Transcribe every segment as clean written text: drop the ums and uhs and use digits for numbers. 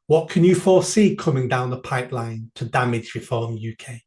What can you foresee coming down the pipeline to damage Reform UK?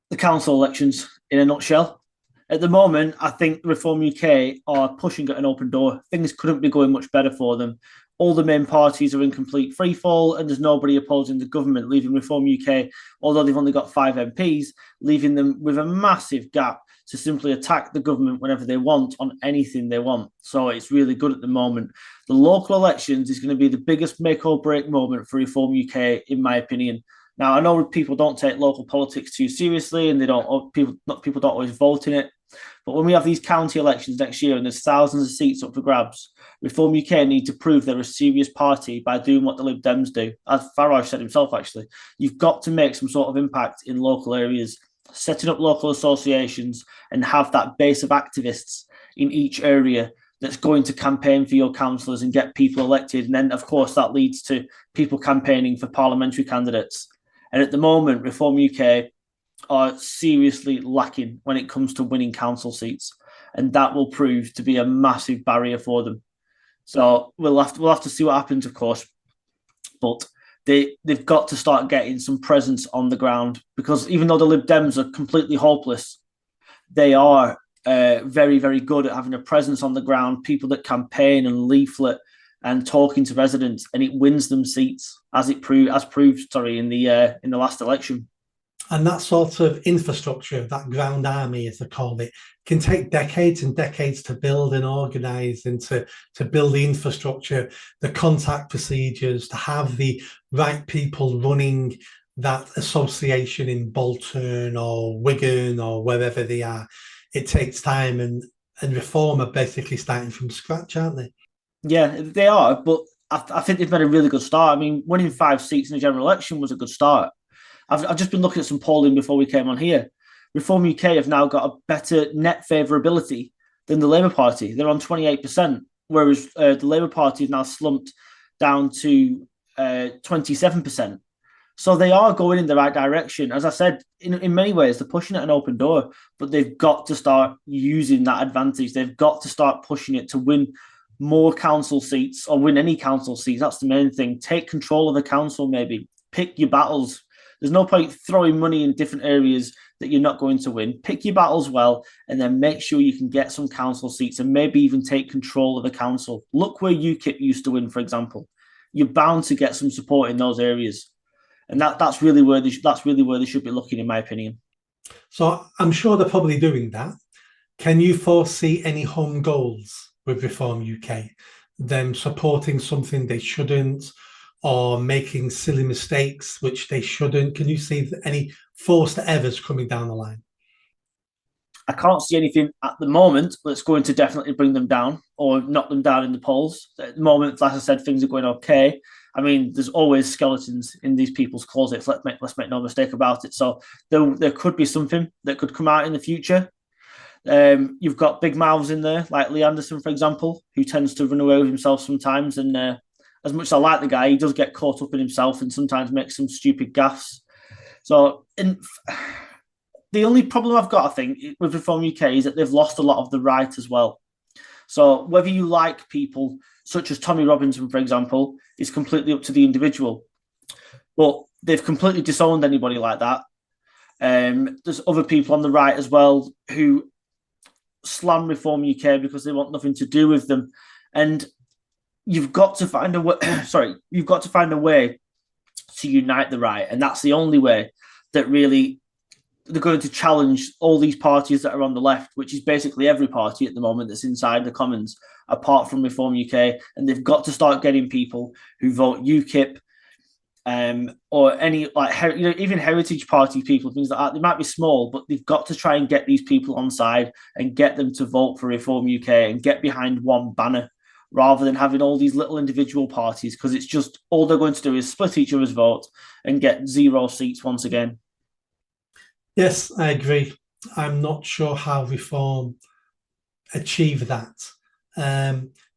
The council elections in a nutshell. At the moment, I think Reform UK are pushing at an open door. Things couldn't be going much better for them. All the main parties are in complete freefall, and there's nobody opposing the government, leaving Reform UK, although they've only got 5 MPs, leaving them with a massive gap to simply attack the government whenever they want on anything they want. So it's really good at the moment. The local elections is going to be the biggest make or break moment for Reform UK, in my opinion. Now I know people don't take local politics too seriously, and they don't people don't always vote in it. But when we have these county elections next year and there's thousands of seats up for grabs, Reform UK need to prove they're a serious party by doing what the Lib Dems do. As Farage said himself, actually, you've got to make some sort of impact in local areas, setting up local associations and have that base of activists in each area that's going to campaign for your councillors and get people elected. And then, of course, that leads to people campaigning for parliamentary candidates. And at the moment, Reform UK are seriously lacking when it comes to winning council seats, and that will prove to be a massive barrier for them. So we'll have to see what happens, of course, but they've got to start getting some presence on the ground, because even though the Lib Dems are completely hopeless, they are very, very good at having a presence on the ground, people that campaign and leaflet and talking to residents, and it wins them seats as proved in the last election. And that sort of infrastructure, that ground army, as they call it, can take decades and decades to build and organize and to build the infrastructure, the contact procedures, to have the right people running that association in Bolton or Wigan or wherever they are. It takes time, and Reform are basically starting from scratch, aren't they? Yeah, they are, but I think they've made a really good start. I mean, winning 5 seats in the general election was a good start. I've just been looking at some polling before we came on here. Reform UK have now got a better net favourability than the Labour Party. They're on 28%, whereas the Labour Party has now slumped down to 27%. So they are going in the right direction. As I said, in many ways, they're pushing at an open door, but they've got to start using that advantage. They've got to start pushing it to win more council seats, or win any council seats. That's the main thing. Take control of the council, maybe. Pick your battles. There's no point throwing money in different areas that you're not going to win. Pick your battles well, and then make sure you can get some council seats and maybe even take control of the council. Look where UKIP used to win, for example. You're bound to get some support in those areas, and that's really where they should be looking, in my opinion. So I'm sure they're probably doing that. Can you foresee any home goals with Reform UK? Them supporting something they shouldn't, or making silly mistakes which they shouldn't? Can you see any forced errors coming down the line? I can't see anything at the moment that's going to definitely bring them down or knock them down in the polls. At the moment, like I said, things are going okay. I mean, there's always skeletons in these people's closets. Let's make no mistake about it. So there could be something that could come out in the future. You've got big mouths in there, like Lee Anderson, for example, who tends to run away with himself sometimes. And as much as I like the guy, he does get caught up in himself and sometimes makes some stupid gaffes. So, the only problem I've got, I think, with Reform UK is that they've lost a lot of the right as well. So whether you like people such as Tommy Robinson, for example, is completely up to the individual. But they've completely disowned anybody like that. There's other people on the right as well who slam Reform UK because they want nothing to do with them. And you've got to find a way. You've got to find a way to unite the right, and that's the only way that really they're going to challenge all these parties that are on the left, which is basically every party at the moment that's inside the Commons, apart from Reform UK. And they've got to start getting people who vote UKIP, or any even Heritage Party people, things like that. They might be small, but they've got to try and get these people on side and get them to vote for Reform UK and get behind one banner, rather than having all these little individual parties, because it's just all they're going to do is split each other's vote and get 0 seats once again. Yes, I agree. I'm not sure how Reform achieve that.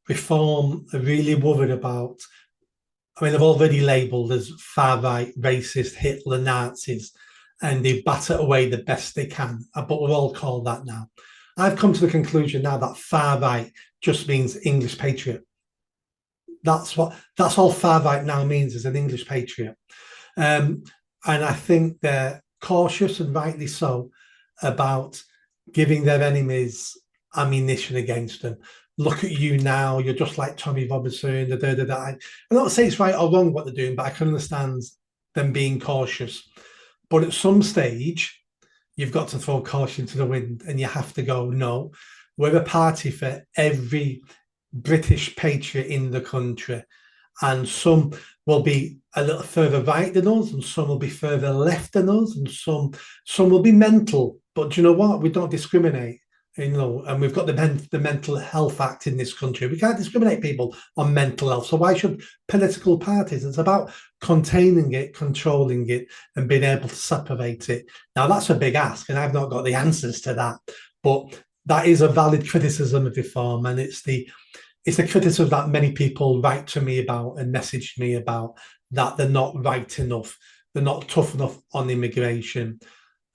Reform are really worried about, I mean, they've already labelled as far-right, racist, Hitler, Nazis, and they batter away the best they can, but we're all called that now. I've come to the conclusion now that far-right just means English patriot. That's all far right now means as an English patriot. And I think they're cautious, and rightly so, about giving their enemies ammunition against them. Look at you now, you're just like Tommy Robinson. I'm not saying it's right or wrong what they're doing, but I can understand them being cautious. But at some stage, you've got to throw caution to the wind, and you have to go, no, we're a party for every British patriot in the country. And some will be a little further right than us, and some will be further left than us, and some will be mental. But do you know what? We don't discriminate, and we've got the Mental Health Act in this country. We can't discriminate people on mental health. So why should political parties? It's about containing it, controlling it, and being able to separate it. Now, that's a big ask, and I've not got the answers to that. But that is a valid criticism of reform, and it's the criticism that many people write to me about and message me about, that they're not right enough. They're not tough enough on immigration.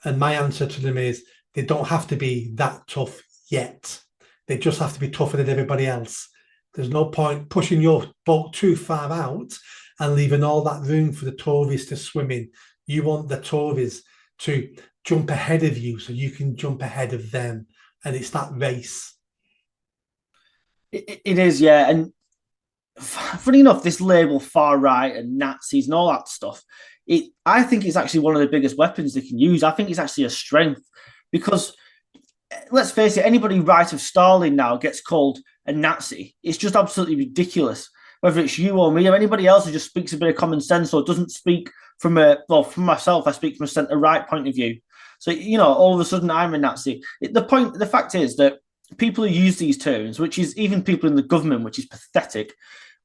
And my answer to them is they don't have to be that tough yet. They just have to be tougher than everybody else. There's no point pushing your boat too far out and leaving all that room for the Tories to swim in. You want the Tories to jump ahead of you so you can jump ahead of them. And it's that race. It is, yeah. And funny enough, this label far right and Nazis and all that stuff, I think it's actually one of the biggest weapons they can use. I think it's actually a strength because, let's face it, anybody right of Stalin now gets called a Nazi. It's just absolutely ridiculous. Whether it's you or me or anybody else who just speaks a bit of common sense or doesn't speak from from myself, I speak from a centre right point of view. So, all of a sudden I'm a Nazi. The fact is that people who use these terms, which is even people in the government, which is pathetic,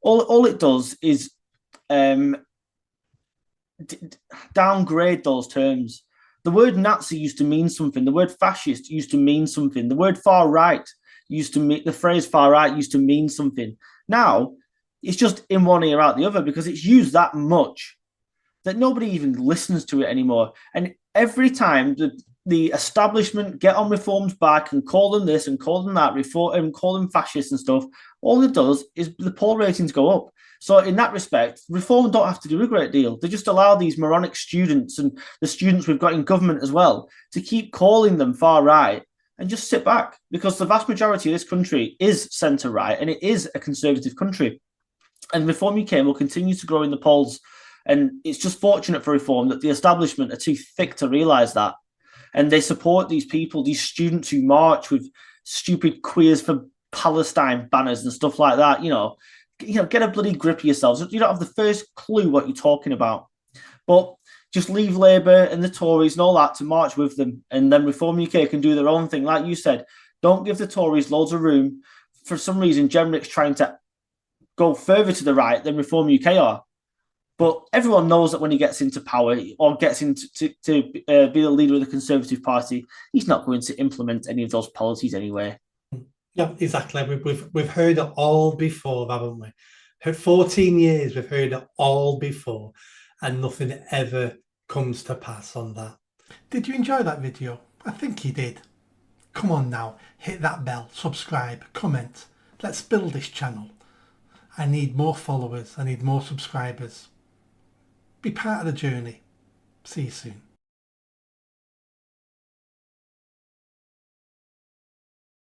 all it does is downgrade those terms. The word Nazi used to mean something. The word fascist used to mean something. The word far right used to mean, the phrase far right used to mean something. Now, it's just in one ear out the other because it's used that much that nobody even listens to it anymore. And every time the establishment get on reform's back and call them this and call them that, reform and call them fascists and stuff, all it does is the poll ratings go up. So in that respect, reform don't have to do a great deal. They just allow these moronic students and the students we've got in government as well to keep calling them far right and just sit back, because the vast majority of this country is centre right and it is a conservative country. And Reform UK will continue to grow in the polls. And it's just fortunate for Reform that the establishment are too thick to realise that. And they support these people, these students who march with stupid Queers for Palestine banners and stuff like that. Get a bloody grip of yourselves. You don't have the first clue what you're talking about. But just leave Labour and the Tories and all that to march with them. And then Reform UK can do their own thing. Like you said, don't give the Tories loads of room. For some reason, Jenrick's trying to go further to the right than Reform UK are. But everyone knows that when he gets into power or gets into to be the leader of the Conservative Party, he's not going to implement any of those policies anyway. Yeah, exactly. We've heard it all before, haven't we? For 14 years, we've heard it all before, and nothing ever comes to pass on that. Did you enjoy that video? I think you did. Come on now, hit that bell, subscribe, comment. Let's build this channel. I need more followers. I need more subscribers. Be part of the journey. See you soon.